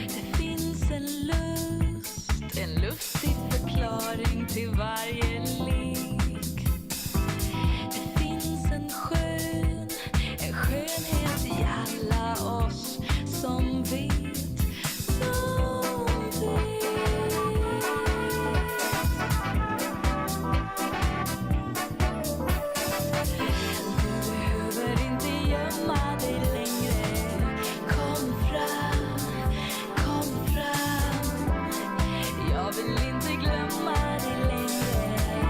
Det finns en lustig förklaring till varje lek. Det finns en skönhet i alla oss som vet någonting. Du behöver inte gömma dig längre. Kom fram, kom fram. Jag vill inte glömma dig längre.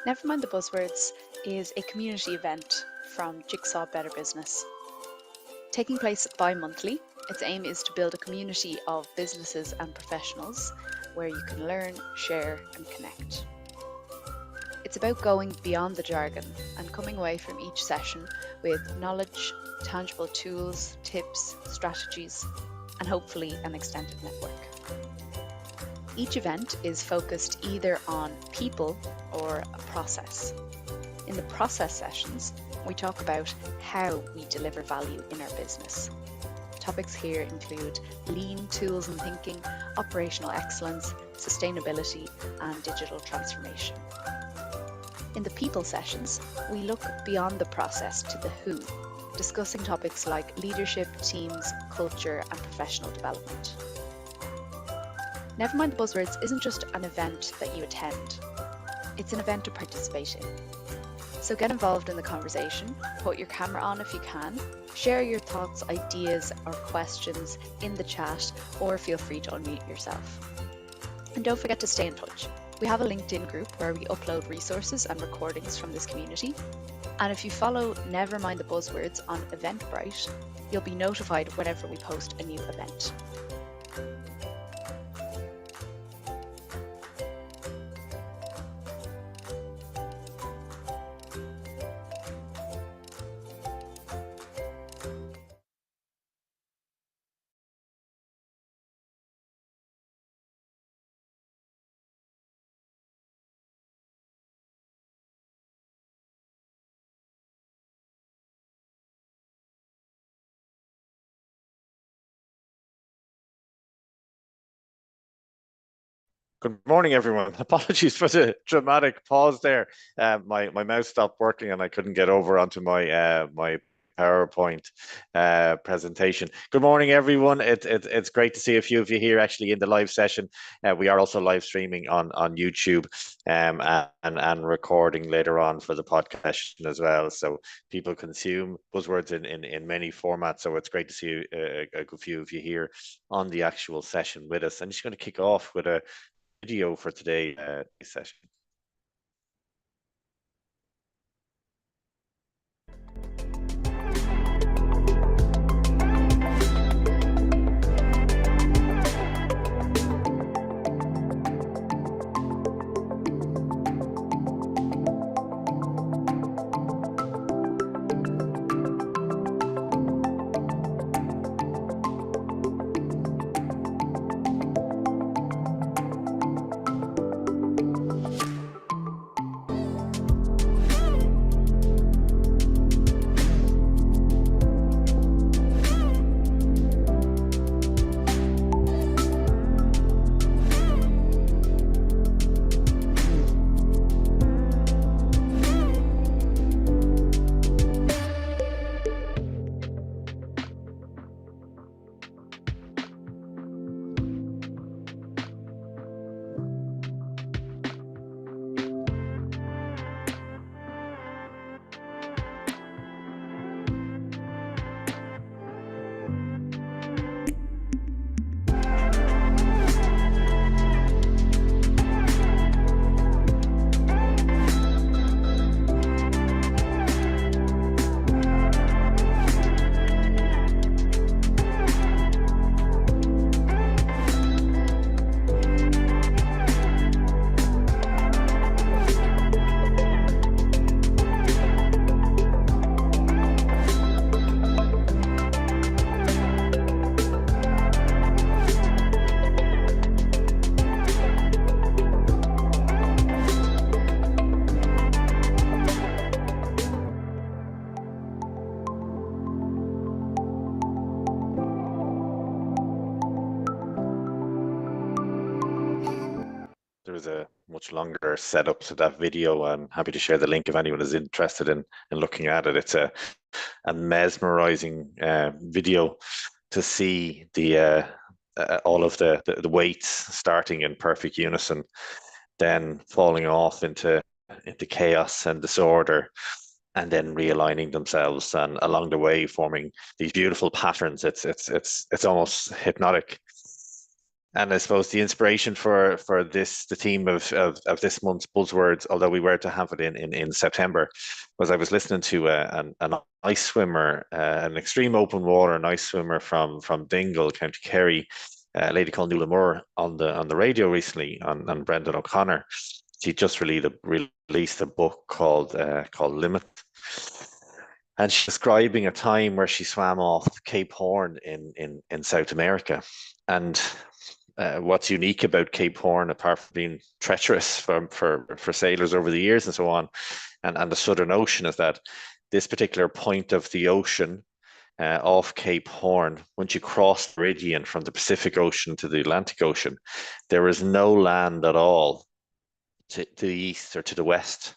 Never Mind the Buzzwords is a community event from Jigsaw Better Business. Taking place bi-monthly, its aim is to build a community of businesses and professionals where you can learn, share and connect. It's about going beyond the jargon and coming away from each session with knowledge, tangible tools, tips, strategies, and hopefully an extended network. Each event is focused either on people or a process. In the process sessions, we talk about how we deliver value in our business. Topics here include lean tools and thinking, operational excellence, sustainability, and digital transformation. In the people sessions, we look beyond the process to the who, discussing topics like leadership, teams, culture, and professional development. Never Mind the Buzzwords isn't just an event that you attend, it's an event to participate in. So get involved in the conversation, put your camera on if you can, share your thoughts, ideas, or questions in the chat, or feel free to unmute yourself. And don't forget to stay in touch. We have a LinkedIn group where we upload resources and recordings from this community. And if you follow Never Mind the Buzzwords on Eventbrite, you'll be notified whenever we post a new event. Good morning, everyone. Apologies for the dramatic pause there. My mouse stopped working and I couldn't get over onto my PowerPoint presentation. Good morning, everyone. It's great to see a few of you here actually in the live session. We are also live streaming on YouTube and recording later on for the podcast as well. So people consume buzzwords in many formats. So it's great to see a good few of you here on the actual session with us. I'm just going to kick off with a video for today's session. There was a much longer setup to that video. I'm happy to share the link if anyone is interested in looking at it. It's a mesmerizing video to see the all of the weights starting in perfect unison, then falling off into chaos and disorder, and then realigning themselves, and along the way forming these beautiful patterns. It's almost hypnotic. And I suppose the inspiration for the theme of this month's buzzwords, although we were to have it in September, was I was listening to an ice swimmer, an extreme open water and ice swimmer from Dingle, County Kerry, a lady called Nuala Moore on the radio recently on Brendan O'Connor. She just released a book called Limit. And she's describing a time where she swam off Cape Horn in South America. And what's unique about Cape Horn, apart from being treacherous for sailors over the years and so on, and the Southern Ocean, is that this particular point of the ocean off Cape Horn, once you cross the meridian from the Pacific Ocean to the Atlantic Ocean, there is no land at all to the east or to the west.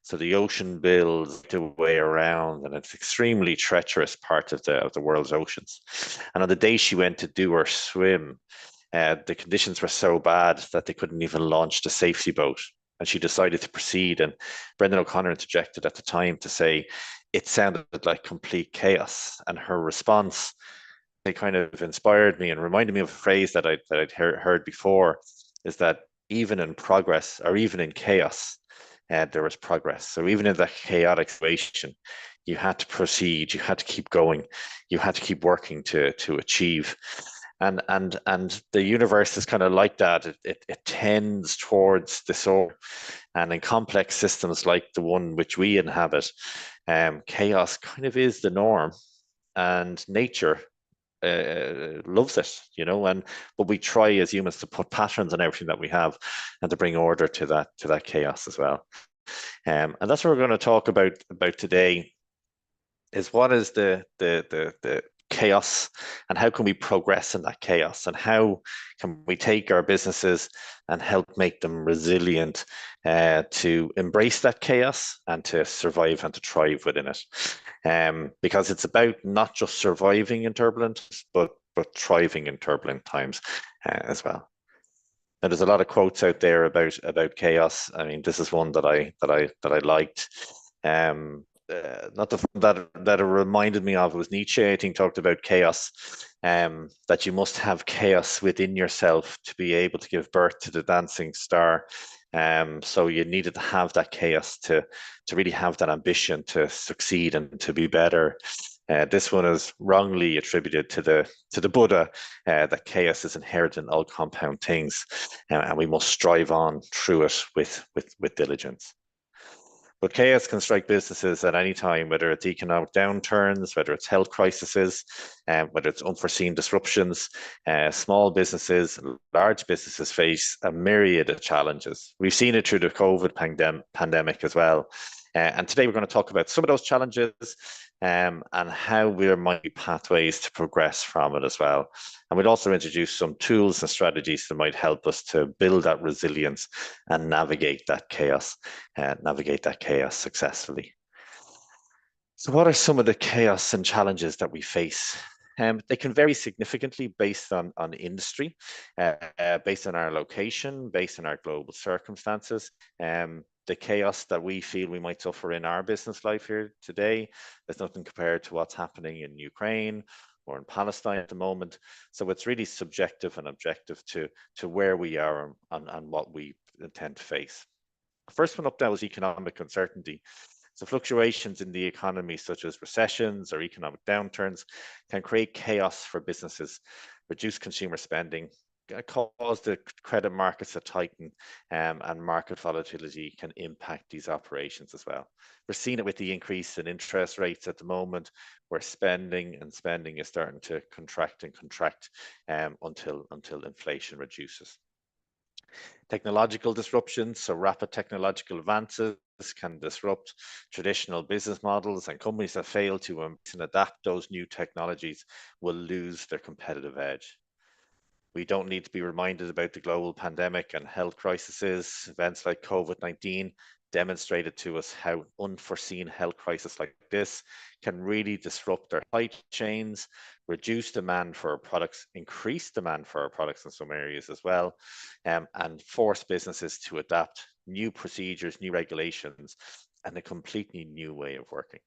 So the ocean builds the way around, and it's extremely treacherous part of the world's oceans. And on the day she went to do her swim, the conditions were so bad that they couldn't even launch the safety boat. And she decided to proceed. And Brendan O'Connor interjected at the time to say it sounded like complete chaos. And her response, it kind of inspired me and reminded me of a phrase that I'd heard before, is that even in progress or even in chaos, there was progress. So even in that chaotic situation, you had to proceed, you had to keep going, you had to keep working to achieve. And the universe is kind of like that. It tends towards disorder. And in complex systems like the one which we inhabit, chaos kind of is the norm. And nature loves it, but we try as humans to put patterns on everything that we have and to bring order to that chaos as well. And that's what we're going to talk about today, is what is the chaos and how can we progress in that chaos, and how can we take our businesses and help make them resilient to embrace that chaos and to survive and to thrive within it. Because it's about not just surviving in turbulence, but thriving in turbulent times as well. Now, there's a lot of quotes out there about chaos. I mean, this is one that I liked. Not the that it reminded me of, it was Nietzsche, I think, talked about chaos. That you must have chaos within yourself to be able to give birth to the dancing star. So you needed to have that chaos to really have that ambition to succeed and to be better. This one is wrongly attributed to the Buddha, that chaos is inherent in all compound things, and we must strive on through it with diligence. But chaos can strike businesses at any time, whether it's economic downturns, whether it's health crises, whether it's unforeseen disruptions. Small businesses, large businesses face a myriad of challenges. We've seen it through the COVID pandemic as well. And today we're going to talk about some of those challenges and how there might be pathways to progress from it as well. And we'll also introduce some tools and strategies that might help us to build that resilience and navigate that chaos successfully. So what are some of the chaos and challenges that we face? They can vary significantly based on industry, based on our location, based on our global circumstances. The chaos that we feel we might suffer in our business life here today, there's nothing compared to what's happening in Ukraine or in Palestine at the moment. So it's really subjective and objective to where we are and what we intend to face. The first one up now is economic uncertainty. So fluctuations in the economy, such as recessions or economic downturns, can create chaos for businesses, reduce consumer spending, cause the credit markets to tighten, and market volatility can impact these operations as well. We're seeing it with the increase in interest rates at the moment, where spending is starting to contract until inflation reduces. Technological disruptions, so rapid technological advances can disrupt traditional business models, and companies that fail to adapt those new technologies will lose their competitive edge. We don't need to be reminded about the global pandemic and health crises. Events like COVID-19 demonstrated to us how unforeseen health crises like this can really disrupt our supply chains, reduce demand for our products, increase demand for our products in some areas as well, and force businesses to adapt new procedures, new regulations, and a completely new way of working.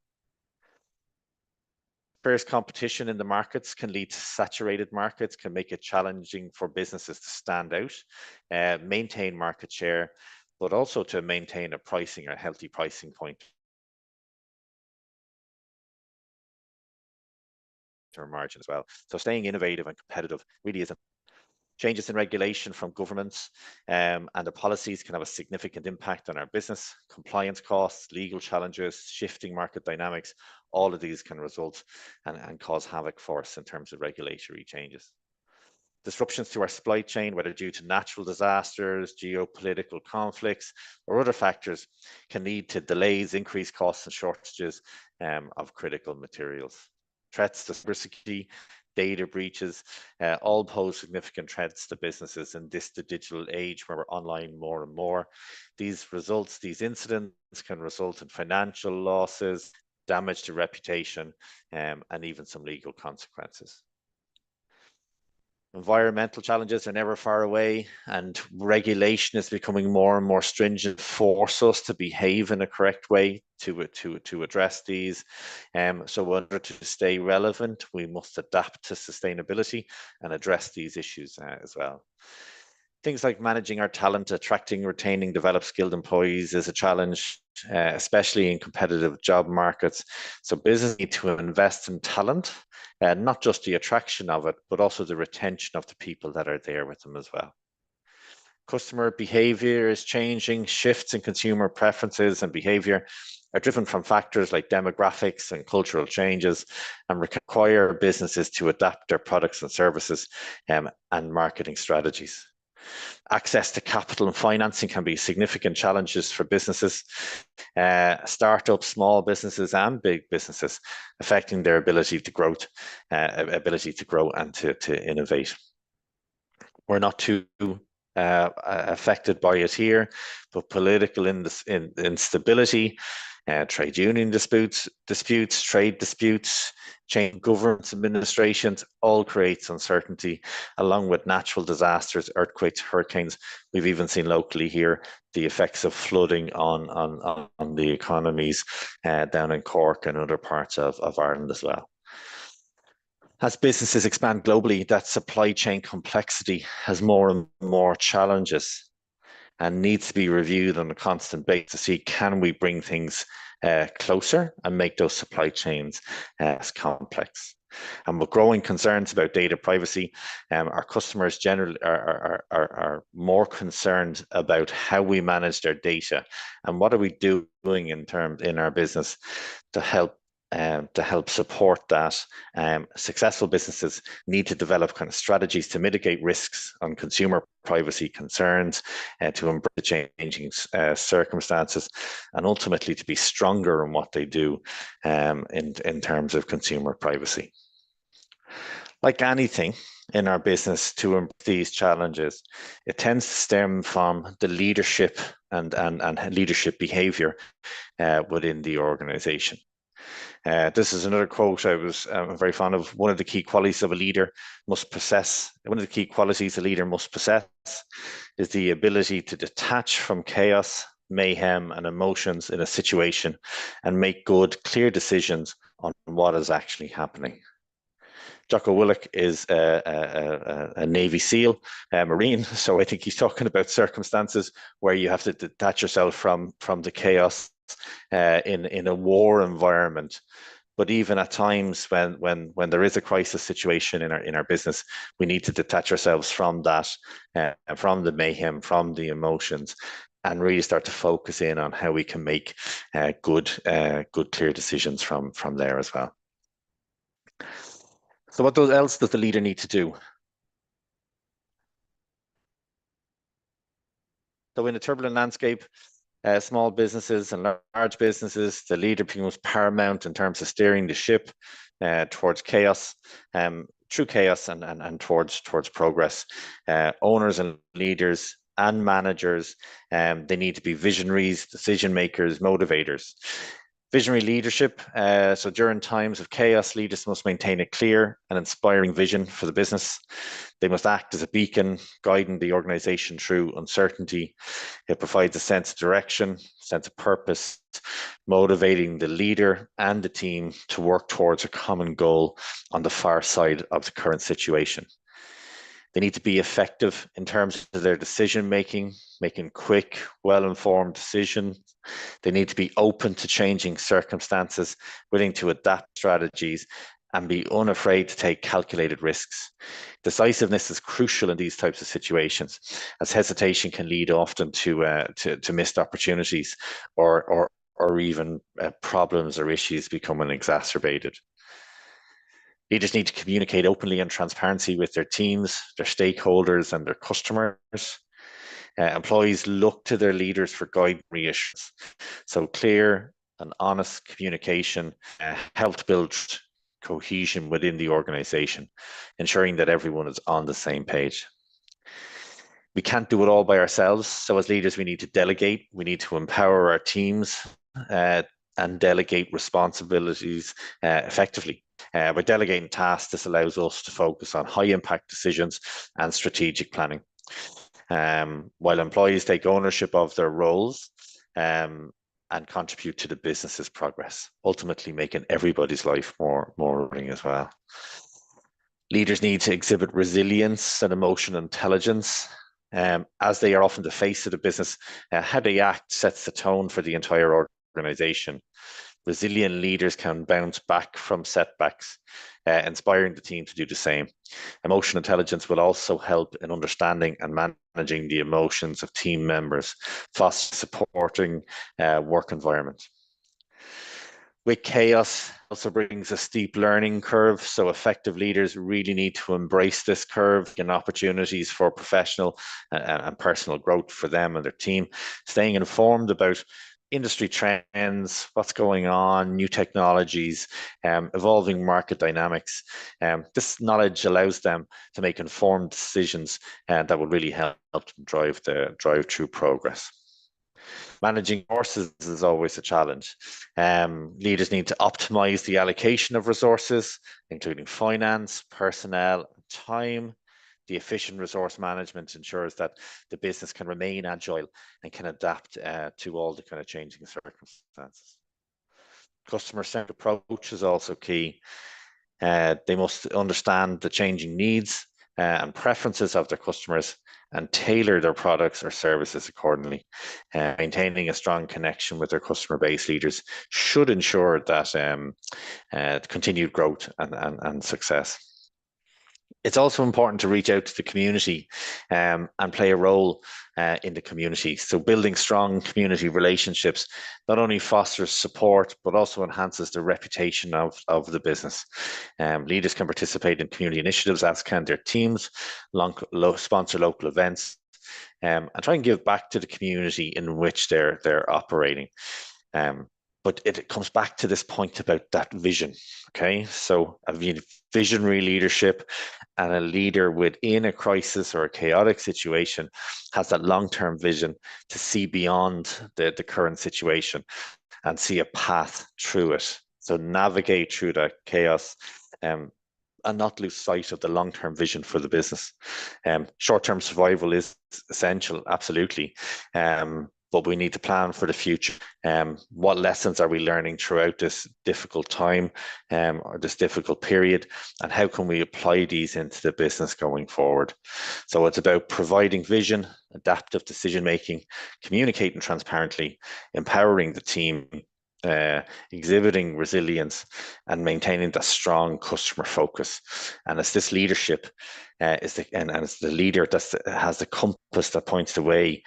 Fierce competition in the markets can lead to saturated markets, can make it challenging for businesses to stand out, maintain market share, but also to maintain a pricing or a healthy pricing point or margin as well. So staying innovative and competitive really is. Changes in regulation from governments and the policies can have a significant impact on our business. Compliance costs, legal challenges, shifting market dynamics, all of these can result and cause havoc for us in terms of regulatory changes. Disruptions to our supply chain, whether due to natural disasters, geopolitical conflicts, or other factors, can lead to delays, increased costs and shortages of critical materials. Threats to cybersecurity, data breaches, all pose significant threats to businesses in this digital age where we're online more and more. These incidents can result in financial losses, damage to reputation, and even some legal consequences. Environmental challenges are never far away, and regulation is becoming more and more stringent, force us to behave in a correct way to address these. So in order to stay relevant, we must adapt to sustainability and address these issues as well. Things like managing our talent, attracting, retaining, develop skilled employees is a challenge, especially in competitive job markets. So businesses need to invest in talent, not just the attraction of it, but also the retention of the people that are there with them as well. Customer behavior is changing. Shifts in consumer preferences and behavior are driven from factors like demographics and cultural changes and require businesses to adapt their products and services and marketing strategies. Access to capital and financing can be significant challenges for businesses, startups, small businesses and big businesses, affecting their ability to grow and to innovate. We're not too affected by it here, but political instability, trade union disputes, trade disputes, change government administrations, all creates uncertainty, along with natural disasters, earthquakes, hurricanes. We've even seen locally here the effects of flooding on the economies down in Cork and other parts of Ireland as well. As businesses expand globally, that supply chain complexity has more and more challenges and needs to be reviewed on a constant basis to see, can we bring things closer and make those supply chains less complex. And with growing concerns about data privacy, our customers generally are more concerned about how we manage their data and what are we doing in our business to help support that. Successful businesses need to develop kind of strategies to mitigate risks on consumer privacy concerns, to embrace the changing circumstances, and ultimately to be stronger in what they do in terms of consumer privacy. Like anything in our business, to embrace these challenges, it tends to stem from the leadership and leadership behavior within the organization. This is another quote I was very fond of. One of the key qualities a leader must possess is the ability to detach from chaos, mayhem, and emotions in a situation and make good, clear decisions on what is actually happening. Jocko Willink is a Navy SEAL, Marine, so I think he's talking about circumstances where you have to detach yourself from the chaos in a war environment. But even at times when there is a crisis situation in our business, we need to detach ourselves from that, from the mayhem, from the emotions, and really start to focus in on how we can make good, clear decisions from there as well. So what else does the leader need to do? So in a turbulent landscape, small businesses and large businesses, the leader becomes paramount in terms of steering the ship towards chaos, through chaos and towards progress. Owners and leaders and managers, they need to be visionaries, decision makers, motivators. Visionary leadership. So during times of chaos, leaders must maintain a clear and inspiring vision for the business. They must act as a beacon, guiding the organization through uncertainty. It provides a sense of direction, sense of purpose, motivating the leader and the team to work towards a common goal on the far side of the current situation. They need to be effective in terms of their decision making quick, well-informed decisions. They need to be open to changing circumstances, willing to adapt strategies, and be unafraid to take calculated risks. Decisiveness is crucial in these types of situations, as hesitation can lead often to missed opportunities or even problems or issues becoming exacerbated. Leaders need to communicate openly and transparency with their teams, their stakeholders, and their customers. Employees look to their leaders for guidance and reassurance. So clear and honest communication helps build cohesion within the organization, ensuring that everyone is on the same page. We can't do it all by ourselves. So as leaders, we need to delegate. We need to empower our teams and delegate responsibilities effectively. By delegating tasks, this allows us to focus on high impact decisions and strategic planning. While employees take ownership of their roles and contribute to the business's progress, ultimately making everybody's life more rewarding as well. Leaders need to exhibit resilience and emotional intelligence. As they are often the face of the business, how they act sets the tone for the entire organization. Resilient leaders can bounce back from setbacks, inspiring the team to do the same. Emotional intelligence will also help in understanding and managing the emotions of team members, foster supporting work environment. With chaos also brings a steep learning curve, so effective leaders really need to embrace this curve and opportunities for professional and personal growth for them and their team, staying informed about industry trends, what's going on, new technologies, evolving market dynamics. This knowledge allows them to make informed decisions that will really help them drive through progress. Managing resources is always a challenge. Leaders need to optimize the allocation of resources, including finance, personnel, time. The efficient resource management ensures that the business can remain agile and can adapt to all the kind of changing circumstances. Customer-centered approach is also key. They must understand the changing needs and preferences of their customers and tailor their products or services accordingly. Maintaining a strong connection with their customer base, leaders should ensure that continued growth and success. It's also important to reach out to the community and play a role in the community. So building strong community relationships not only fosters support, but also enhances the reputation of the business. Leaders can participate in community initiatives, as can their teams, sponsor local events, and try and give back to the community in which they're operating. But it comes back to this point about that vision. Okay, so I mean, visionary leadership and a leader within a crisis or a chaotic situation has that long-term vision to see beyond the current situation and see a path through it. So navigate through that chaos and not lose sight of the long-term vision for the business. Short-term survival is essential, absolutely. But we need to plan for the future. What lessons are we learning throughout this difficult time or this difficult period, and how can we apply these into the business going forward? So it's about providing vision, adaptive decision-making, communicating transparently, empowering the team, exhibiting resilience, and maintaining that strong customer focus. And it's this leadership and it's the leader that has the compass that points the way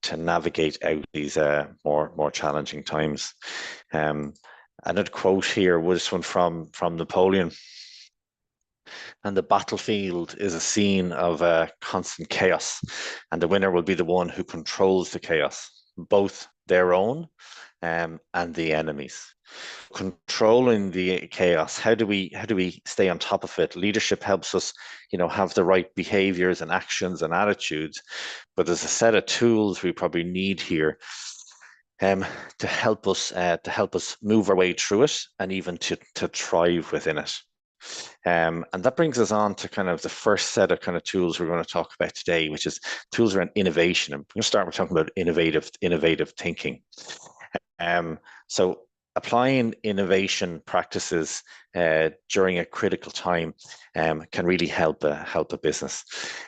to navigate out these more challenging times. Another quote here was one from Napoleon. And the battlefield is a scene of constant chaos, and the winner will be the one who controls the chaos, both their own and the enemies. Controlling the chaos, how do we stay on top of it? Leadership helps us, have the right behaviors and actions and attitudes, but there's a set of tools we probably need here. to help us move our way through it and even to thrive within it. And that brings us on to kind of the first set of kind of tools we're going to talk about today, which is tools around innovation. And we're going to start with talking about innovative thinking. So applying innovation practices during a critical time can really help a business.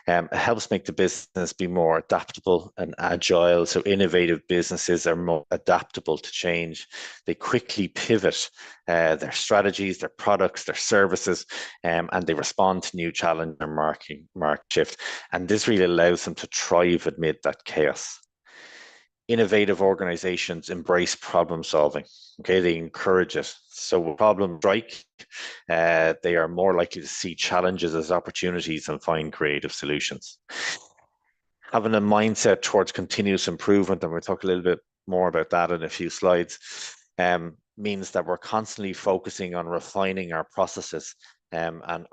It helps make the business be more adaptable and agile. So innovative businesses are more adaptable to change. They quickly pivot their strategies, their products, their services, and they respond to new challenge and market shift. And this really allows them to thrive amid that chaos. Innovative organizations embrace problem solving. Okay, they encourage it. So when problems strike, they are more likely to see challenges as opportunities and find creative solutions. Having a mindset towards continuous improvement, and we'll talk a little bit more about that in a few slides, means that we're constantly focusing on refining our processes and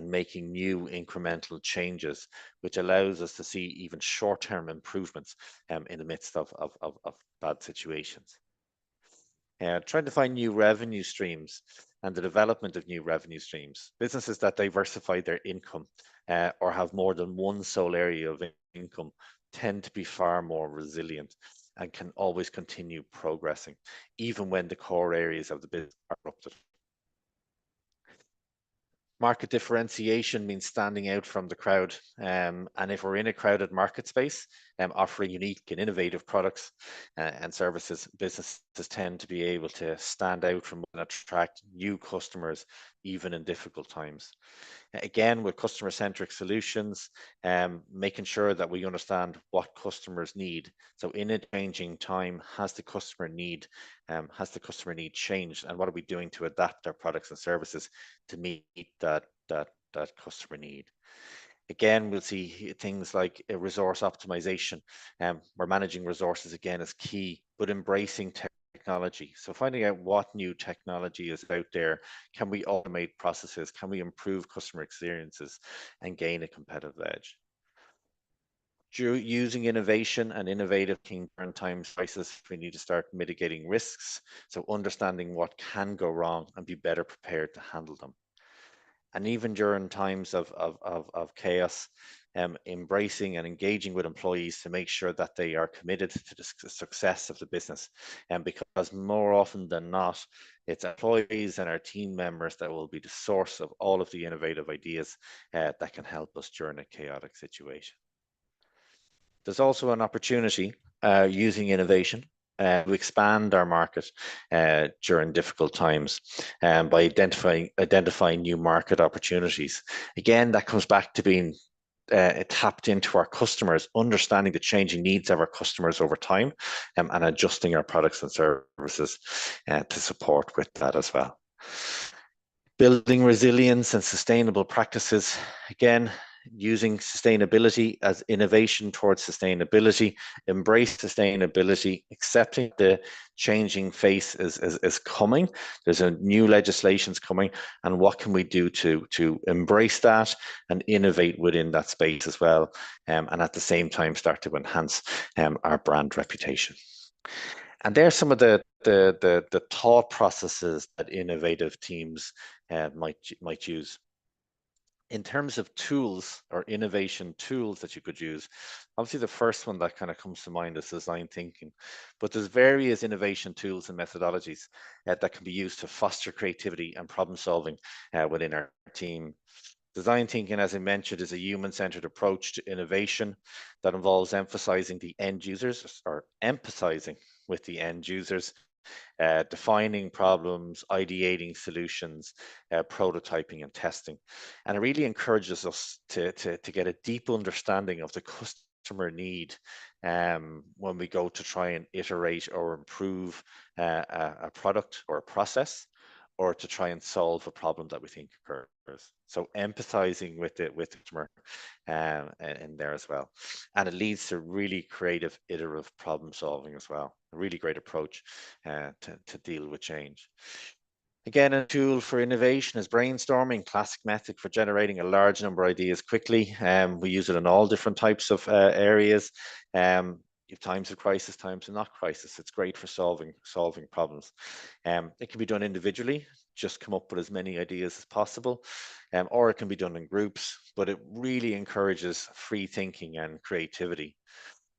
making new incremental changes, which allows us to see even short-term improvements in the midst of bad situations. Trying to find new revenue streams and the development of new revenue streams. Businesses that diversify their income or have more than one sole area of income tend to be far more resilient and can always continue progressing, even when the core areas of the business are disrupted. Market differentiation means standing out from the crowd. And if we're in a crowded market space, offering unique and innovative products and services, businesses tend to be able to stand out from and attract new customers, even in difficult times. Again, with customer-centric solutions, making sure that we understand what customers need. So in a changing time, has the customer need changed, and what are we doing to adapt our products and services to meet that customer need? Again, we'll see things like resource optimization. We're managing resources again is key, but embracing technology. So finding out what new technology is out there. Can we automate processes? Can we improve customer experiences and gain a competitive edge? Using innovation and innovative thinking during times of crisis, we need to start mitigating risks. So understanding what can go wrong and be better prepared to handle them. And even during times of chaos, embracing and engaging with employees to make sure that they are committed to the success of the business. And because more often than not, it's employees and our team members that will be the source of all of the innovative ideas that can help us during a chaotic situation. There's also an opportunity using innovation to expand our market during difficult times by identifying new market opportunities. Again, that comes back to being tapped into our customers, understanding the changing needs of our customers over time, and adjusting our products and services to support with that as well. Building resilience and sustainable practices. Again, using sustainability as innovation towards sustainability, embrace sustainability, accepting the changing face is coming. There's a new legislation's coming, and what can we do to embrace that and innovate within that space as well, and at the same time start to enhance our brand reputation. And there's some of the thought processes that innovative teams might use. In terms of tools or innovation tools that you could use, obviously the first one that kind of comes to mind is design thinking, but there's various innovation tools and methodologies that can be used to foster creativity and problem solving within our team. Design thinking, as I mentioned, is a human-centered approach to innovation that involves emphasizing the end users or empathizing with the end users, defining problems, ideating solutions, prototyping and testing. And it really encourages us to get a deep understanding of the customer need when we go to try and iterate or improve a product or a process, or to try and solve a problem that we think occurs. So empathizing with the customer in there as well. And it leads to really creative, iterative problem solving as well. A really great approach to deal with change. Again, a tool for innovation is brainstorming, classic method for generating a large number of ideas quickly. We use it in all different types of areas. You've times of crisis, times of not crisis. It's great for solving problems. It can be done individually, just come up with as many ideas as possible, or it can be done in groups, but it really encourages free thinking and creativity.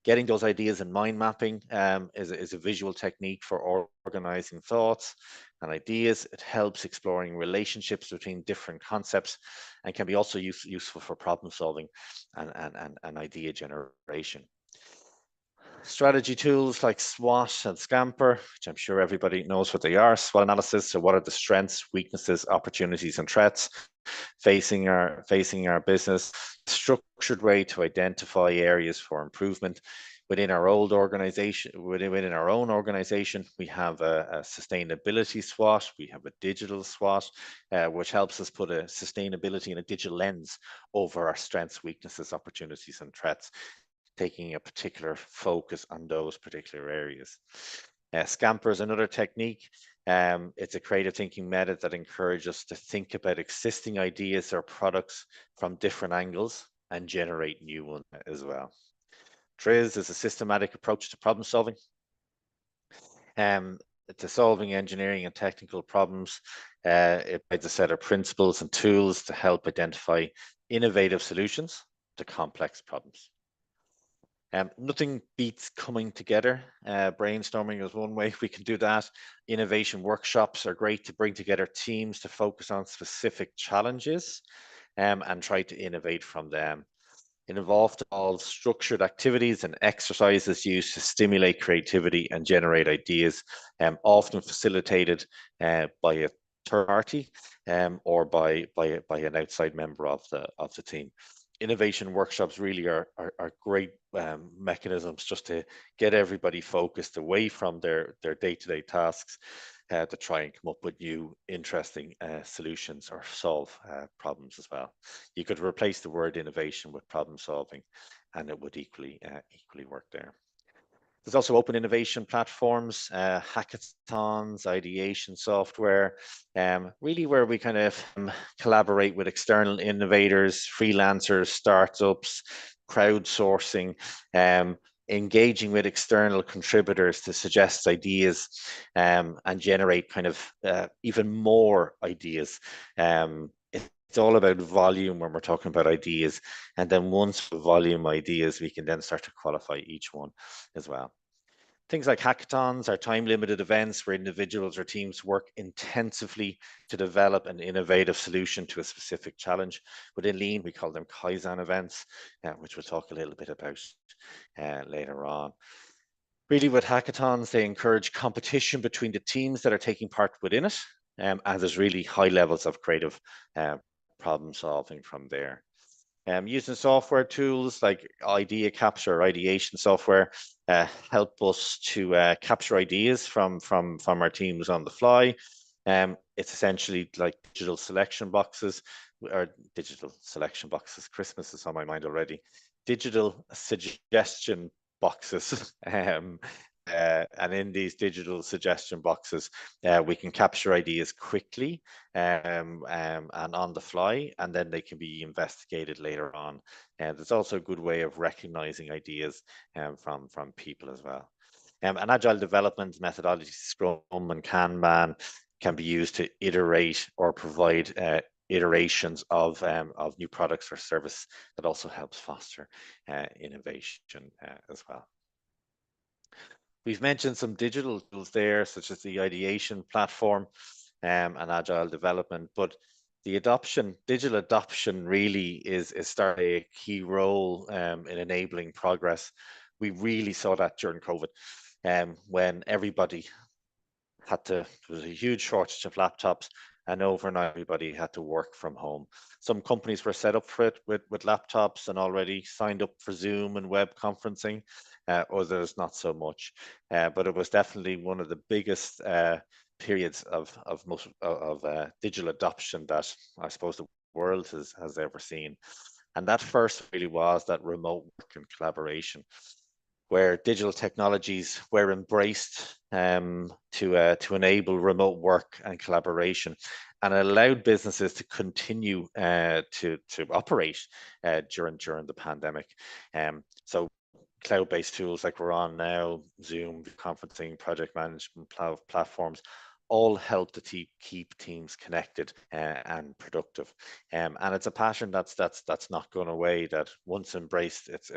Getting those ideas in mind mapping is a visual technique for organizing thoughts and ideas. It helps exploring relationships between different concepts and can be also useful for problem solving and idea generation. Strategy tools like SWOT and Scamper, which I'm sure everybody knows what they are. SWOT analysis, so what are the strengths, weaknesses, opportunities, and threats facing our business? Structured way to identify areas for improvement. Within our own organization, we have a sustainability SWOT, we have a digital SWOT, which helps us put a sustainability and a digital lens over our strengths, weaknesses, opportunities, and threats, taking a particular focus on those particular areas. Scamper is another technique. It's a creative thinking method that encourages us to think about existing ideas or products from different angles and generate new ones as well. TRIZ is a systematic approach to problem solving. To solving engineering and technical problems. It provides a set of principles and tools to help identify innovative solutions to complex problems. Nothing beats coming together. Brainstorming is one way we can do that. Innovation workshops are great to bring together teams to focus on specific challenges and try to innovate from them. It involved all structured activities and exercises used to stimulate creativity and generate ideas, often facilitated by a third party or by an outside member of the team. Innovation workshops really are great mechanisms just to get everybody focused away from their day-to-day tasks to try and come up with new interesting solutions or solve problems as well. You could replace the word innovation with problem solving and it would equally work there. There's also open innovation platforms, hackathons, ideation software, really where we kind of collaborate with external innovators, freelancers, startups, crowdsourcing, engaging with external contributors to suggest ideas and generate kind of even more ideas. It's all about volume when we're talking about ideas. And then once the volume ideas, we can then start to qualify each one as well. Things like hackathons are time-limited events where individuals or teams work intensively to develop an innovative solution to a specific challenge. Within Lean, we call them Kaizen events, which we'll talk a little bit about later on. Really, with hackathons, they encourage competition between the teams that are taking part within it, and there's really high levels of creative problem solving from there. Using software tools like idea capture, ideation software help us to capture ideas from our teams on the fly. It's essentially like digital selection boxes. Christmas is on my mind already. Digital suggestion boxes. And in these digital suggestion boxes, we can capture ideas quickly and on the fly, and then they can be investigated later on. And there's also a good way of recognizing ideas from people as well. An agile development methodology, Scrum and Kanban, can be used to iterate or provide iterations of new products or service that also helps foster innovation as well. We've mentioned some digital tools there, such as the ideation platform and agile development, but the digital adoption really is starting a key role in enabling progress. We really saw that during COVID when everybody there was a huge shortage of laptops, and overnight everybody had to work from home. Some companies were set up for it with laptops and already signed up for Zoom and web conferencing, others not so much. But it was definitely one of the biggest periods of digital adoption that I suppose the world has ever seen. And that first really was that remote work and collaboration, where digital technologies were embraced to enable remote work and collaboration, and allowed businesses to continue to operate during the pandemic. So cloud-based tools like we're on now, Zoom, conferencing, project management platforms, all help to keep teams connected and productive. And it's a pattern that's not going away. That once embraced, it's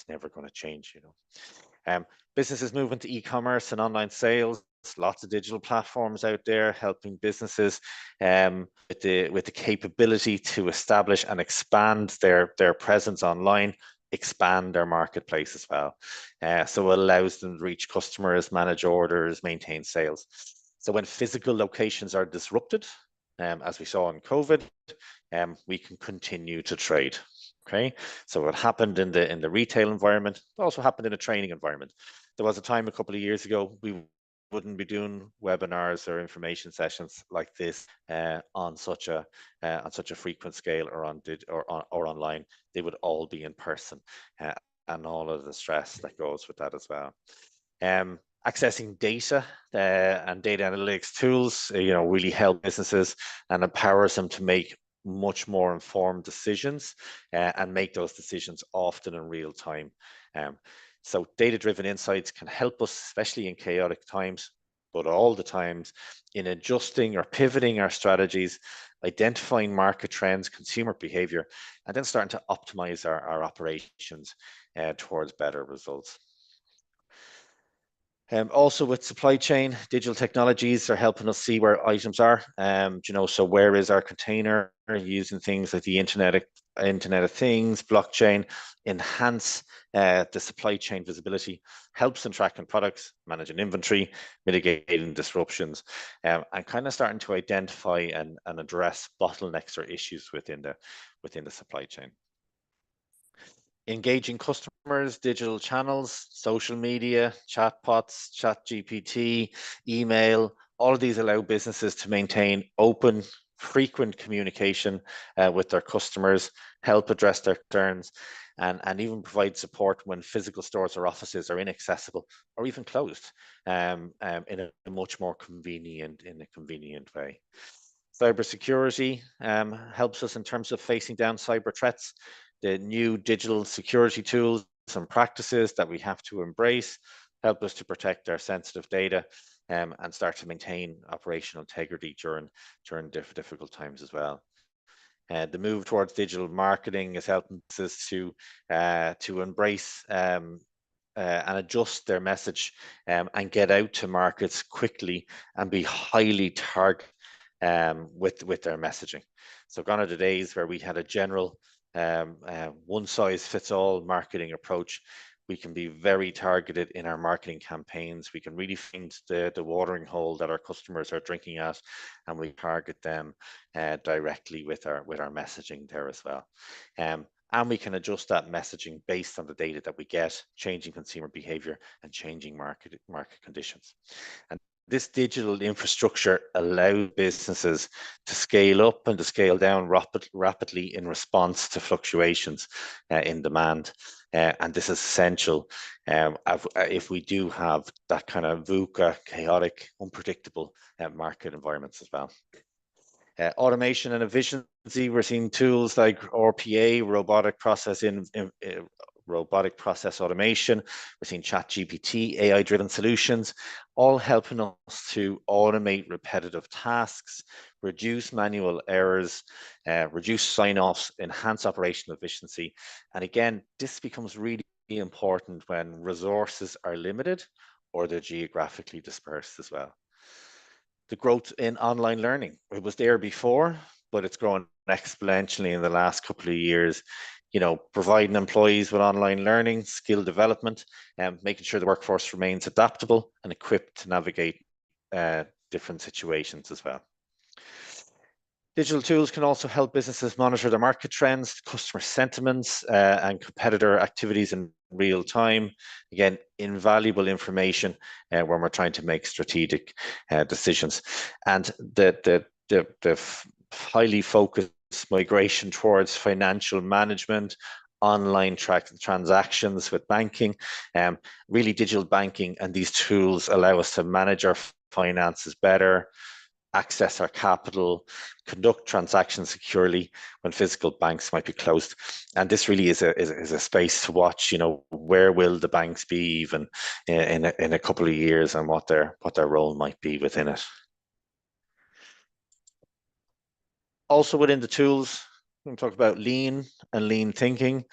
never going to change. You know, businesses moving to e-commerce and online sales. Lots of digital platforms out there helping businesses with the capability to establish and expand their presence online, expand their marketplace as well. So it allows them to reach customers, manage orders, maintain sales. So when physical locations are disrupted, as we saw in COVID, we can continue to trade. Okay, so what happened in the retail environment also happened in a training environment. There was a time a couple of years ago we wouldn't be doing webinars or information sessions like this on such a frequent scale or or online. They would all be in person, and all of the stress that goes with that as well. Accessing data and data analytics tools, really help businesses and empowers them to make much more informed decisions and make those decisions often in real time. So data-driven insights can help us, especially in chaotic times, but all the times, in adjusting or pivoting our strategies, identifying market trends, consumer behavior, and then starting to optimize our operations towards better results. Also with supply chain, digital technologies are helping us see where items are. So where is our container? Using things like the Internet of Things, blockchain, enhance the supply chain visibility, helps in tracking products, managing inventory, mitigating disruptions, and kind of starting to identify and address bottlenecks or issues within the supply chain. Engaging customers, digital channels, social media, chatbots, ChatGPT, email, all of these allow businesses to maintain open, frequent communication with their customers, help address their concerns, and even provide support when physical stores or offices are inaccessible or even closed in a much more convenient way. Cybersecurity helps us in terms of facing down cyber threats. The new digital security tools and practices that we have to embrace help us to protect our sensitive data and start to maintain operational integrity during difficult times as well. The move towards digital marketing is helping us to embrace and adjust their message and get out to markets quickly and be highly targeted with their messaging. So gone are the days where we had a general one-size-fits-all marketing approach. We can be very targeted in our marketing campaigns. We can really find the watering hole that our customers are drinking at, and we target them directly with our messaging there as well. And we can adjust that messaging based on the data that we get, changing consumer behavior and changing market conditions. And this digital infrastructure allows businesses to scale up and to scale down rapidly in response to fluctuations in demand. And this is essential if we do have that kind of VUCA, chaotic, unpredictable market environments as well. Automation and efficiency, we're seeing tools like RPA, robotic process automation. We're seeing ChatGPT, AI-driven solutions, all helping us to automate repetitive tasks, reduce manual errors, reduce sign-offs, enhance operational efficiency. And again, this becomes really important when resources are limited or they're geographically dispersed as well. The growth in online learning, it was there before, but it's grown exponentially in the last couple of years. Providing employees with online learning, skill development, and making sure the workforce remains adaptable and equipped to navigate different situations as well. Digital tools can also help businesses monitor their market trends, customer sentiments, and competitor activities in real time. Again, invaluable information when we're trying to make strategic decisions. And the highly focused migration towards financial management, online transactions with banking, really digital banking, and these tools allow us to manage our finances better, access our capital, conduct transactions securely when physical banks might be closed. And this really is a space to watch, where will the banks be even in a couple of years, and what their role might be within it. Also within the tools, we talk about lean and lean thinking.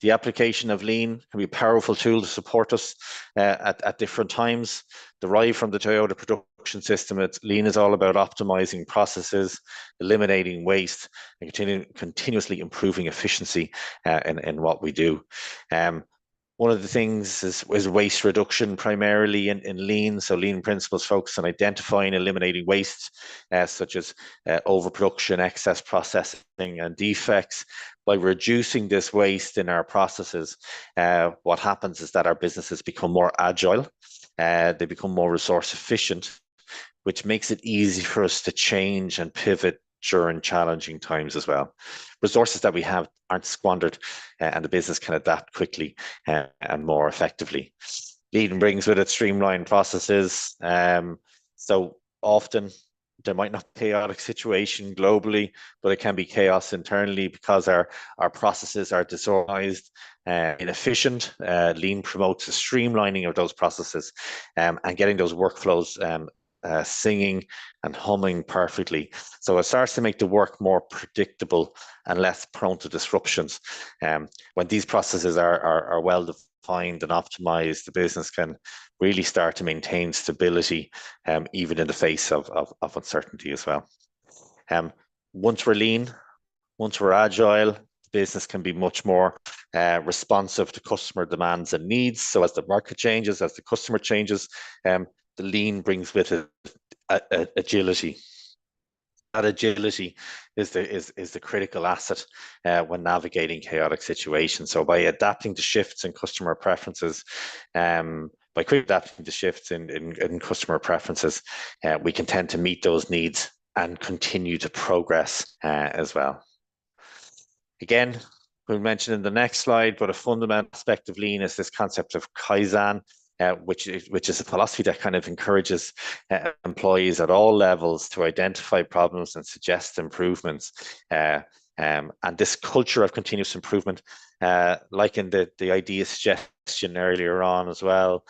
The application of lean can be a powerful tool to support us at different times. Derived from the Toyota production system, lean is all about optimizing processes, eliminating waste, and continuously improving efficiency in what we do. One of the things is waste reduction, primarily in lean. So lean principles focus on identifying, eliminating waste, such as overproduction, excess processing, and defects. By reducing this waste in our processes, what happens is that our businesses become more agile, they become more resource efficient, which makes it easy for us to change and pivot during challenging times as well. Resources that we have aren't squandered, and the business can adapt quickly and more effectively. Lean brings with it streamlined processes. So often there might not be a chaotic situation globally, but it can be chaos internally because our processes are disorganized, inefficient. Lean promotes a streamlining of those processes and getting those workflows singing and humming perfectly. So it starts to make the work more predictable and less prone to disruptions. When these processes are well defined and optimized, the business can really start to maintain stability, even in the face of uncertainty as well. Once we're lean, once we're agile, the business can be much more responsive to customer demands and needs. So as the market changes, as the customer changes, the lean brings with it agility. That agility is the critical asset when navigating chaotic situations. So by adapting to shifts in customer preferences, by quickly adapting to shifts in customer preferences, we can tend to meet those needs and continue to progress as well. Again, we'll mention in the next slide, but a fundamental aspect of lean is this concept of Kaizen, which is a philosophy that kind of encourages employees at all levels to identify problems and suggest improvements. And this culture of continuous improvement, like in the idea suggestion earlier on as well,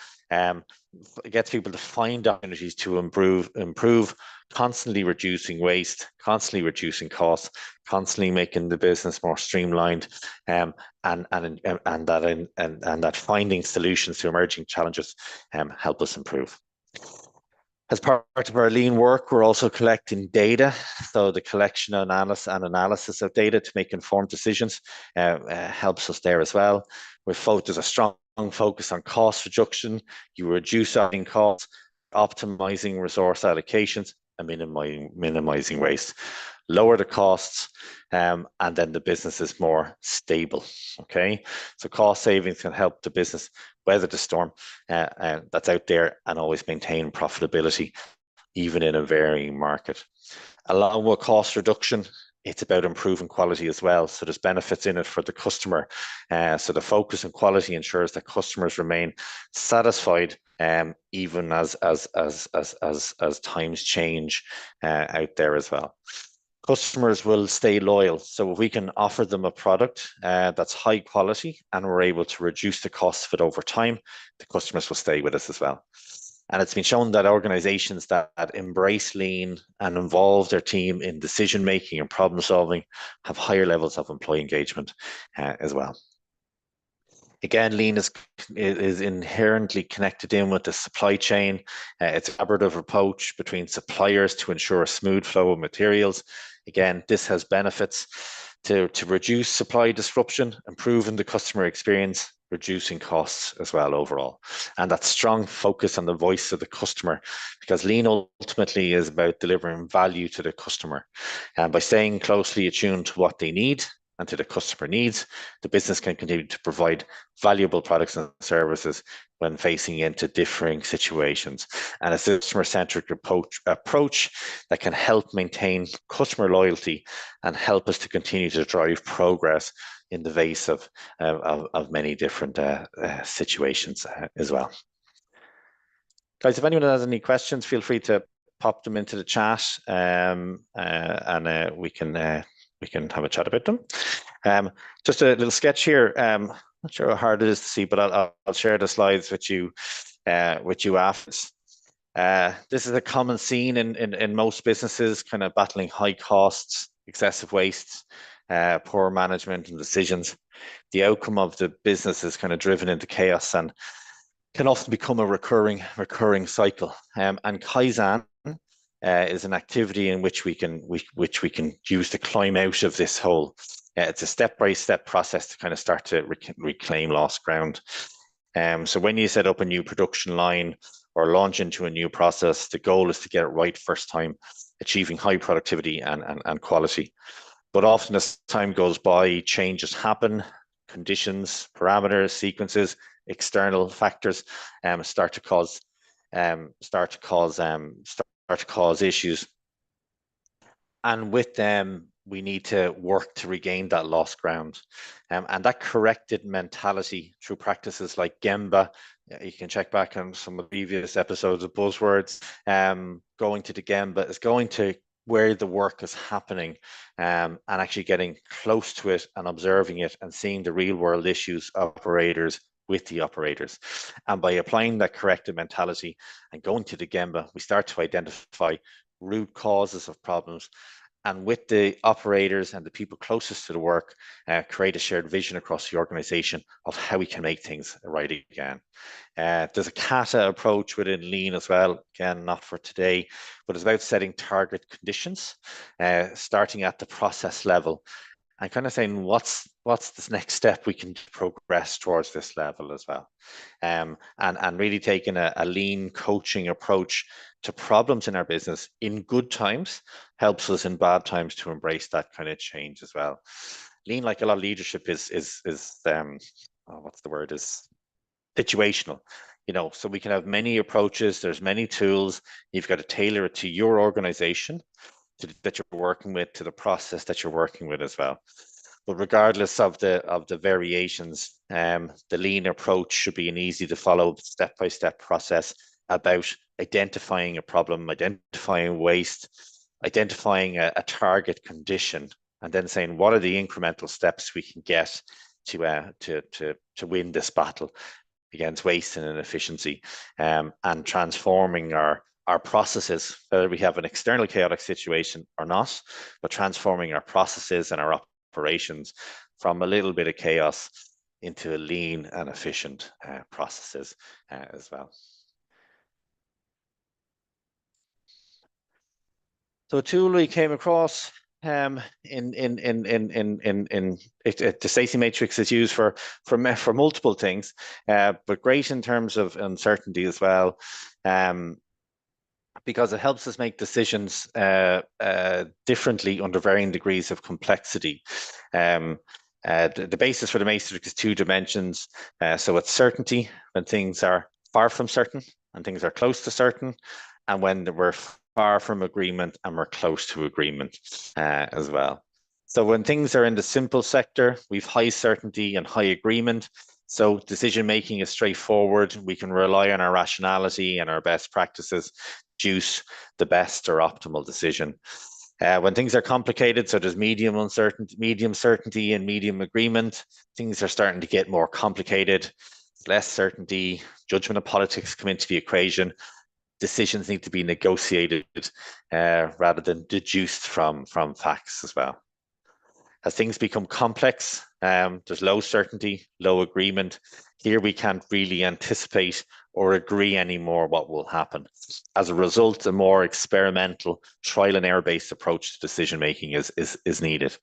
gets people to find opportunities to improve, constantly reducing waste, constantly reducing costs, constantly making the business more streamlined, and that finding solutions to emerging challenges help us improve. As part of our lean work, we're also collecting data. So the collection and analysis of data to make informed decisions helps us there as well. There's a strong focus on cost reduction. You reduce operating costs, optimizing resource allocations, and minimizing waste. Lower the costs, and then the business is more stable. Okay, so cost savings can help the business weather the storm that's out there and always maintain profitability, even in a varying market. Along with cost reduction, it's about improving quality as well. So there's benefits in it for the customer. So the focus on quality ensures that customers remain satisfied, even as times change out there as well. Customers will stay loyal. So if we can offer them a product that's high quality and we're able to reduce the cost of it over time, the customers will stay with us as well. And it's been shown that organizations that embrace lean and involve their team in decision making and problem solving have higher levels of employee engagement as well. Again, lean is inherently connected in with the supply chain. It's a collaborative approach between suppliers to ensure a smooth flow of materials. Again, this has benefits to reduce supply disruption, improving the customer experience, reducing costs as well overall. And that strong focus on the voice of the customer, because lean ultimately is about delivering value to the customer. And by staying closely attuned to what they need and to the customer needs, the business can continue to provide valuable products and services when facing into differing situations. And it's a customer-centric approach that can help maintain customer loyalty and help us to continue to drive progress in the face of many different situations as well. Guys, if anyone has any questions, feel free to pop them into the chat, and we can have a chat about them. Just a little sketch here. Not sure how hard it is to see, but I'll share the slides with you afterwards. This is a common scene in most businesses, kind of battling high costs, excessive waste, poor management and decisions. The outcome of the business is kind of driven into chaos and can often become a recurring cycle. And Kaizen is an activity in which we can use to climb out of this hole. It's a step-by-step process to kind of start to reclaim lost ground. So when you set up a new production line or launch into a new process, the goal is to get it right first time, achieving high productivity and quality. But often as time goes by, changes happen, conditions, parameters, sequences, external factors start to cause issues. And with them, we need to work to regain that lost ground. And that corrected mentality through practices like Gemba, you can check back on some of the previous episodes of Buzzwords, going to the Gemba is going to where the work is happening, and actually getting close to it and observing it and seeing the real world issues of operators with the operators. And by applying that corrected mentality and going to the Gemba, we start to identify root causes of problems, and with the operators and the people closest to the work, create a shared vision across the organization of how we can make things right again. There's a kata approach within lean as well, again, not for today, but it's about setting target conditions, starting at the process level and kind of saying what's this next step we can progress towards this level as well. And really taking a lean coaching approach to problems in our business in good times helps us in bad times to embrace that kind of change as well. Lean, like a lot of leadership, is what's the word, is situational. So we can have many approaches, there's many tools, you've got to tailor it to your organization that you're working with, to the process that you're working with as well. But regardless of the variations, the lean approach should be an easy to follow step-by-step process about identifying a problem, identifying waste, identifying a target condition, and then saying what are the incremental steps we can get to win this battle against waste and inefficiency, and transforming our processes, whether we have an external chaotic situation or not, but transforming our processes and our operations from a little bit of chaos into a lean and efficient processes as well. So a tool we came across the Stacey matrix is used for multiple things, but great in terms of uncertainty as well, because it helps us make decisions differently under varying degrees of complexity. The basis for the matrix is 2 dimensions. So it's certainty, when things are far from certain and things are close to certain, and when we're far from agreement and we're close to agreement as well. So when things are in the simple sector, we've high certainty and high agreement. So decision making is straightforward. We can rely on our rationality and our best practices, choose the best or optimal decision. When things are complicated, so there's medium certainty and medium agreement, things are starting to get more complicated, less certainty, judgment and politics come into the equation. Decisions need to be negotiated rather than deduced from facts as well. As things become complex, there's low certainty, low agreement. Here we can't really anticipate or agree anymore what will happen. As a result, a more experimental, trial and error-based approach to decision making is needed.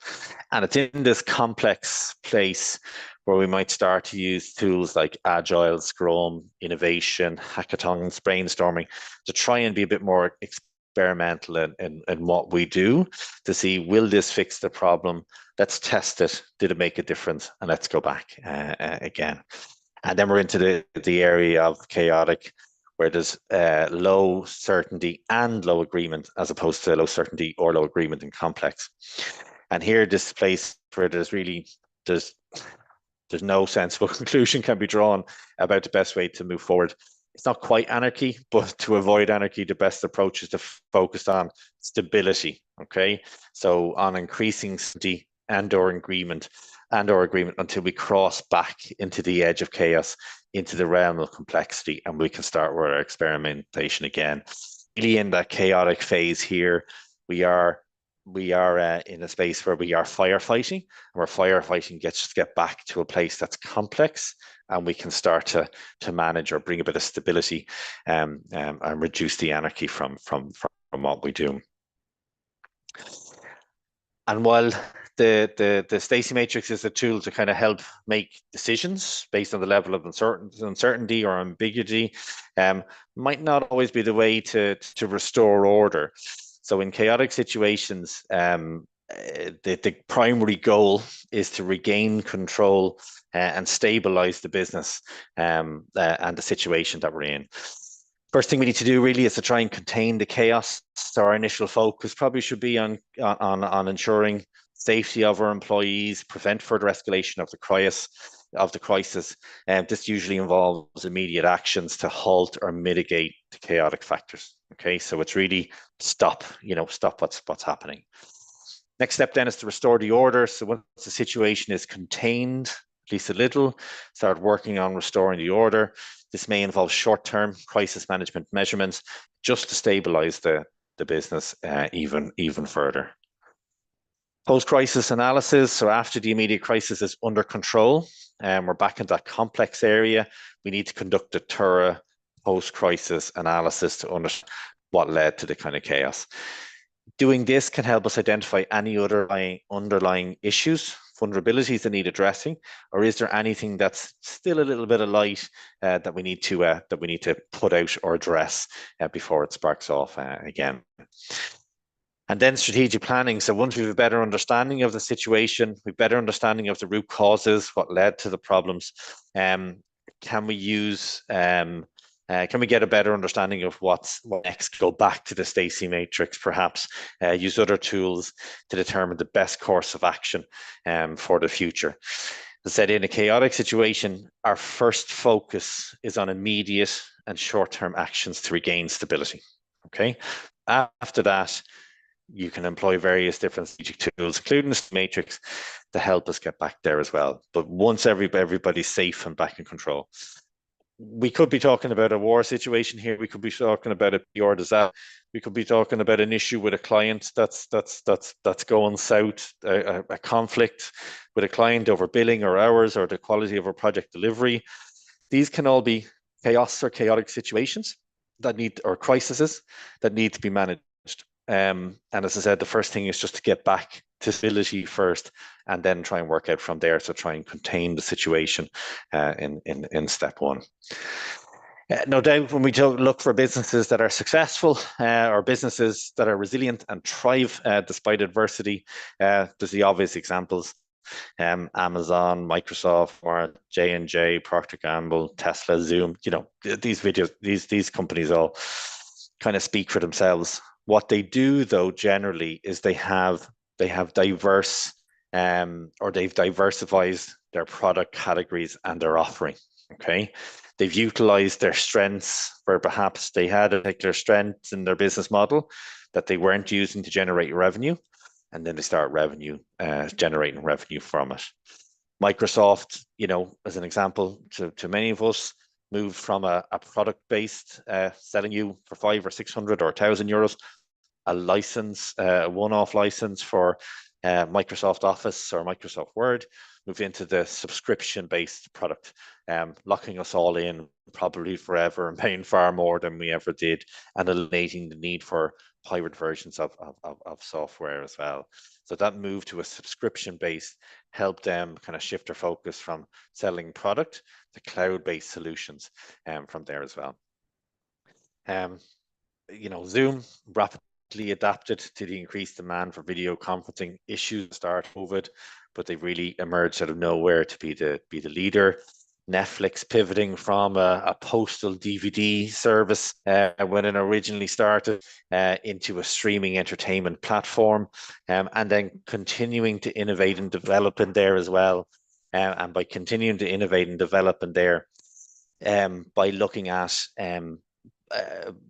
And it's in this complex place where we might start to use tools like Agile, Scrum, innovation, hackathons, brainstorming to try and be a bit more experimental in what we do to see, will this fix the problem? Let's test it. Did it make a difference? And let's go back again. And then we're into the area of chaotic, where there's low certainty and low agreement, as opposed to low certainty or low agreement in complex. And here, this place where there's no sensible conclusion can be drawn about the best way to move forward. it's not quite anarchy, but to avoid anarchy, the best approach is to focus on stability. Okay, so on increasing stability and/or agreement until we cross back into the edge of chaos, into the realm of complexity, and we can start with our experimentation again. Really, in that chaotic phase here, we are in a space where we are firefighting, and where firefighting gets us to get back to a place that's complex, and we can start to manage or bring a bit of stability and reduce the anarchy from what we do. And while the Stacy Matrix is a tool to kind of help make decisions based on the level of uncertainty or ambiguity, might not always be the way to restore order. So in chaotic situations, the primary goal is to regain control and stabilize the business and the situation that we're in. First thing we need to do really is to try and contain the chaos. So our initial focus probably should be on ensuring safety of our employees, prevent further escalation of the crisis. And this usually involves immediate actions to halt or mitigate the chaotic factors. Okay, so it's really stop what's happening. Next step then is to restore the order. So once the situation is contained, at least a little, start working on restoring the order. This may involve short-term crisis management measurements just to stabilize the business even further. Post-crisis analysis, so after the immediate crisis is under control, we're back in that complex area, we need to conduct a thorough post-crisis analysis to understand what led to the kind of chaos. Doing this can help us identify any underlying issues, vulnerabilities that need addressing, or is there anything that's still a little bit of light that we need to put out or address before it sparks off again. And then strategic planning. So once we have a better understanding of the situation, we have better understanding of the root causes, what led to the problems, can we get a better understanding of what next? Go back to the Stacy Matrix, perhaps use other tools to determine the best course of action for the future. As I said, in a chaotic situation, our first focus is on immediate and short-term actions to regain stability. Okay. After that, you can employ various different strategic tools, including the Matrix, to help us get back there as well. But once everybody's safe and back in control, we could be talking about a war situation here. We could be talking about a PR disaster. We could be talking about an issue with a client that's going south, a conflict with a client over billing or hours or the quality of our project delivery. These can all be chaos or chaotic situations or crises that need to be managed. And as I said, the first thing is just to get back to stability first, and then try and work out from there to try and contain the situation in step one. No doubt, when we look for businesses that are successful or businesses that are resilient and thrive despite adversity, there's the obvious examples. Amazon, Microsoft, J&J, Procter & Gamble, Tesla, Zoom. These companies all kind of speak for themselves. What they do, though, generally is they have diverse or they've diversified their product categories and their offering. Okay, they've utilized their strengths where perhaps they had a particular strength in their business model that they weren't using to generate revenue, and then they start generating revenue from it. Microsoft, as an example, to many of us, moved from a product-based selling you for 500 or 600 or 1,000 euros, a license, a one-off license for Microsoft Office or Microsoft Word, move into the subscription-based product, locking us all in probably forever and paying far more than we ever did, and eliminating the need for pirate versions of software as well. So that move to a subscription-based helped them kind of shift their focus from selling product to cloud-based solutions from there as well. Zoom rapidly adapted to the increased demand for video conferencing issues start COVID, but they really emerged out of nowhere to be the leader. Netflix pivoting from a postal DVD service when it originally started into a streaming entertainment platform, and then continuing to innovate and develop in there as well. And by continuing to innovate and develop in there, by looking at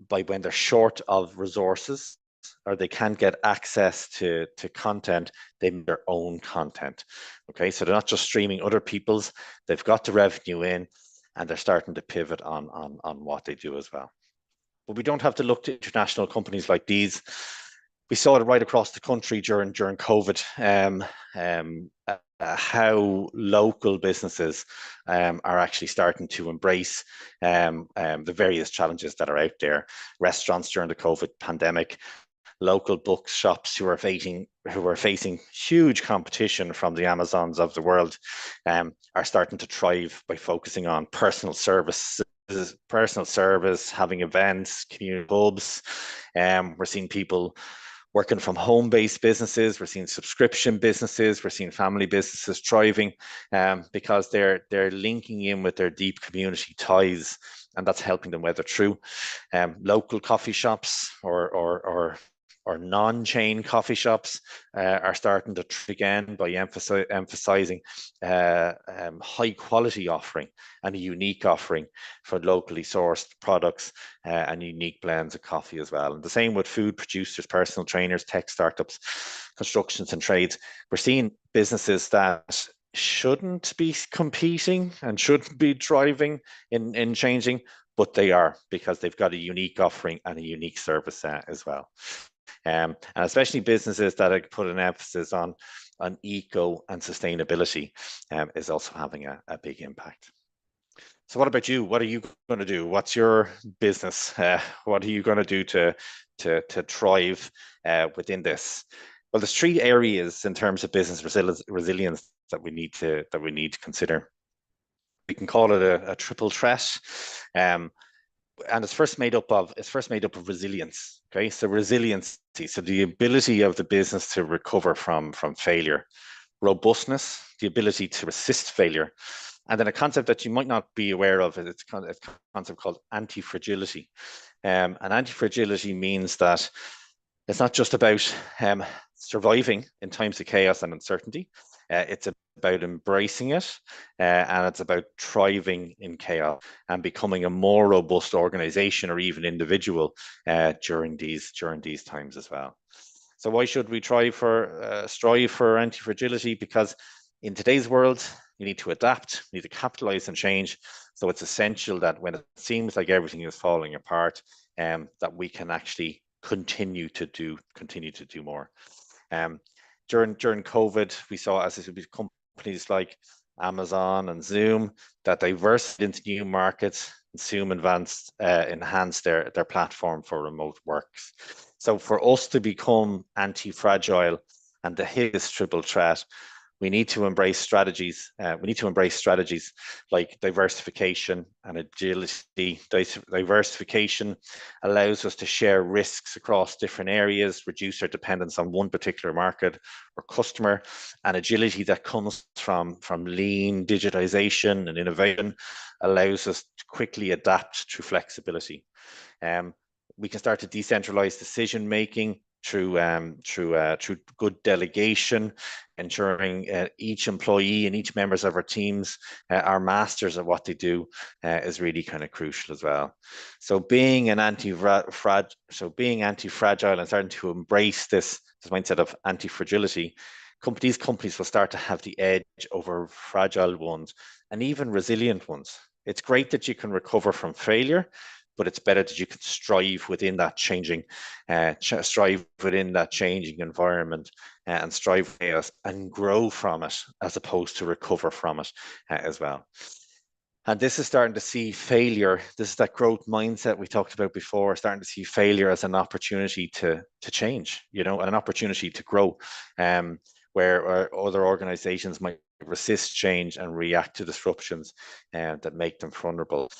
by when they're short of resources or they can't get access to content, they make their own content. Okay, so they're not just streaming other people's, they've got the revenue in and they're starting to pivot on what they do as well. But we don't have to look to international companies like these. We saw it right across the country during COVID, how local businesses are actually starting to embrace the various challenges that are out there. Restaurants during the COVID pandemic, local bookshops who are facing huge competition from the Amazons of the world, are starting to thrive by focusing on personal service, having events, community hubs. We're seeing people working from home-based businesses. We're seeing subscription businesses. We're seeing family businesses thriving because they're linking in with their deep community ties, and that's helping them weather through. Local coffee shops or non-chain coffee shops are starting to again by emphasizing high quality offering and a unique offering for locally sourced products and unique blends of coffee as well. And the same with food producers, personal trainers, tech startups, constructions and trades. We're seeing businesses that shouldn't be competing and shouldn't be driving in changing, but they are, because they've got a unique offering and a unique service as well. And especially businesses that are put an emphasis on eco and sustainability is also having a big impact. So what about you? What are you going to do? What's your business? What are you going to do to thrive within this? Well, there's 3 areas in terms of business resilience that we need to consider. We can call it a triple threat. And it's first made up of resilience. Okay, so resiliency, so the ability of the business to recover from failure, robustness, the ability to resist failure, and then a concept that you might not be aware of is a concept called anti-fragility. And anti-fragility means that it's not just about surviving in times of chaos and uncertainty. It's about embracing it, and it's about thriving in chaos and becoming a more robust organization or even individual during these times as well. So why should we strive for anti-fragility? Because in today's world, you need to adapt, you need to capitalize and change. So it's essential that when it seems like everything is falling apart, that we can actually continue to do more. During COVID, we saw, as I said, companies like Amazon and Zoom that diversified into new markets. Zoom enhanced their platform for remote works. So for us to become anti-fragile and to hit this triple threat, we need to embrace strategies. Like diversification and agility. Diversification allows us to share risks across different areas, reduce our dependence on one particular market or customer, and agility that comes from lean digitization and innovation allows us to quickly adapt through flexibility. We can start to decentralize decision making through good delegation, ensuring each employee and each members of our teams are masters of what they do is really kind of crucial as well. So being anti-fragile and starting to embrace this mindset of anti-fragility, companies will start to have the edge over fragile ones and even resilient ones. It's great that you can recover from failure, but it's better that you can strive within that changing environment and strive and grow from it as opposed to recover from it as well. And this is starting to see failure. This is that growth mindset we talked about before, starting to see failure as an opportunity to change, and an opportunity to grow, where other organizations might resist change and react to disruptions that make them vulnerable.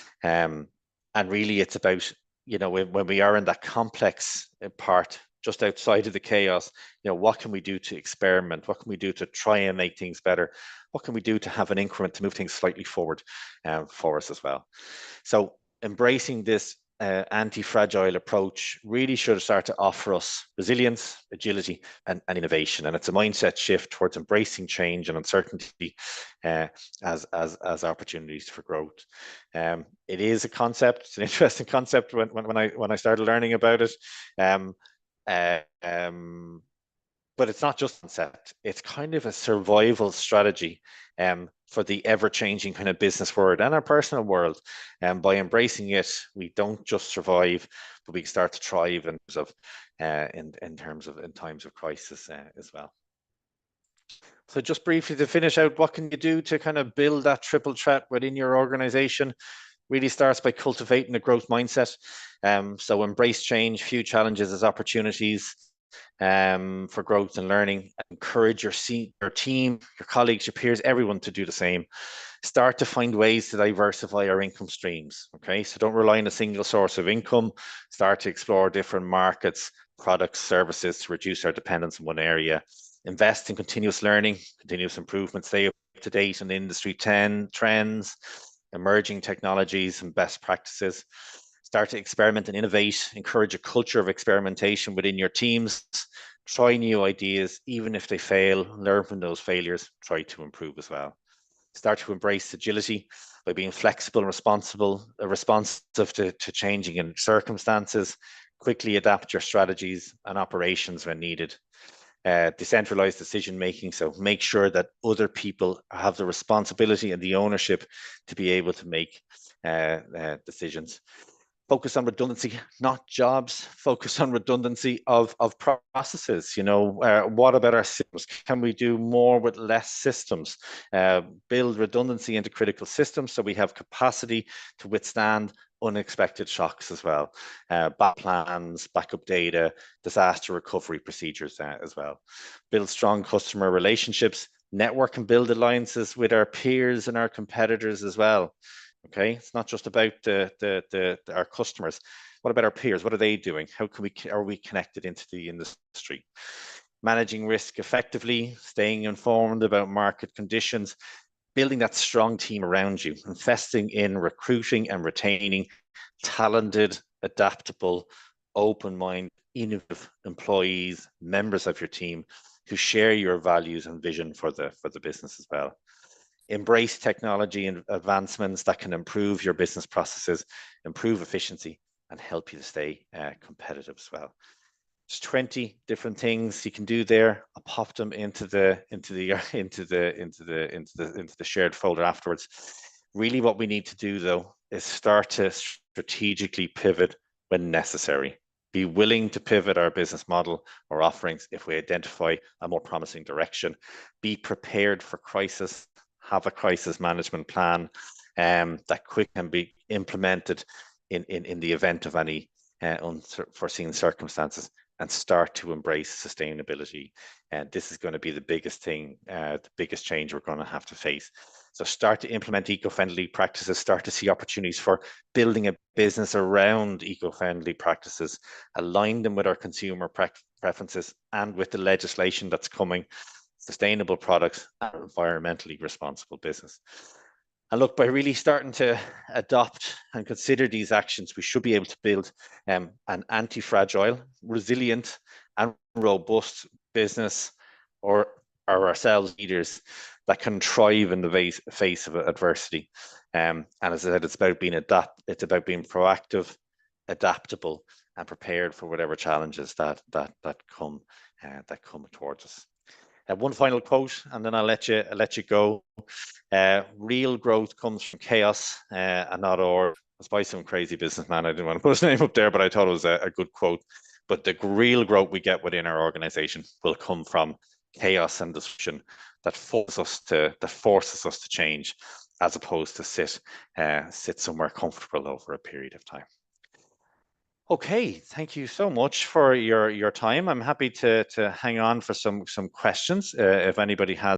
And really, it's about, when we are in that complex part, just outside of the chaos, what can we do to experiment? What can we do to try and make things better? What can we do to have an increment to move things slightly forward for us as well? So embracing this anti-fragile approach really should start to offer us resilience, agility, and innovation. And it's a mindset shift towards embracing change and uncertainty as opportunities for growth. It is a concept. It's an interesting concept when I started learning about it. But it's not just a concept. It's kind of a survival strategy for the ever-changing kind of business world and our personal world. And by embracing it, we don't just survive, but we start to thrive in times of crisis as well. So just briefly to finish out, what can you do to kind of build that triple threat within your organization? Really starts by cultivating a growth mindset. So embrace change, view challenges as opportunities for growth and learning. Encourage your team, your colleagues, your peers, everyone to do the same. Start to find ways to diversify our income streams. Okay, so don't rely on a single source of income. Start to explore different markets, products, services to reduce our dependence on one area. Invest in continuous learning, continuous improvement. Stay up to date on industry trends, emerging technologies, and best practices. Start to experiment and innovate. Encourage a culture of experimentation within your teams. Try new ideas, even if they fail. Learn from those failures. Try to improve as well. Start to embrace agility by being flexible and responsive to changing circumstances. Quickly adapt your strategies and operations when needed. Decentralized decision making. So make sure that other people have the responsibility and the ownership to be able to make decisions. Focus on redundancy, not jobs. Focus on redundancy of processes. You know, what about our systems? Can we do more with less systems? Build redundancy into critical systems so we have capacity to withstand unexpected shocks as well. Back plans, backup data, disaster recovery procedures as well. Build strong customer relationships. Network and build alliances with our peers and our competitors as well. Okay, it's not just about our customers. What about our peers? What are they doing? How are we connected into the industry? Managing risk effectively, staying informed about market conditions, building that strong team around you, investing in recruiting and retaining talented, adaptable, open-minded, innovative employees, members of your team who share your values and vision for the business as well. Embrace technology and advancements that can improve your business processes, improve efficiency, and help you to stay competitive as well. There's 20 different things you can do there. I'll pop them into the shared folder afterwards. Really, what we need to do though is start to strategically pivot when necessary. Be willing to pivot our business model or offerings if we identify a more promising direction. Be prepared for crisis. Have a crisis management plan that can be implemented in the event of any unforeseen circumstances, and start to embrace sustainability. And this is going to be the biggest thing, the biggest change we're going to have to face. So start to implement eco-friendly practices, start to see opportunities for building a business around eco-friendly practices, align them with our consumer preferences and with the legislation that's coming. Sustainable products and environmentally responsible business. And look, by really starting to adopt and consider these actions, we should be able to build an anti-fragile, resilient and robust business or ourselves leaders that can thrive in the face of adversity. And as I said, it's about being proactive, adaptable, and prepared for whatever challenges that come towards us. One final quote, and then I'll let you go. Real growth comes from chaos and not order. It's by some crazy businessman. I didn't want to put his name up there, but I thought it was a good quote. But the real growth we get within our organization will come from chaos and disruption that forces us to change, as opposed to sit somewhere comfortable over a period of time. Okay, thank you so much for your time. I'm happy to hang on for some questions if anybody has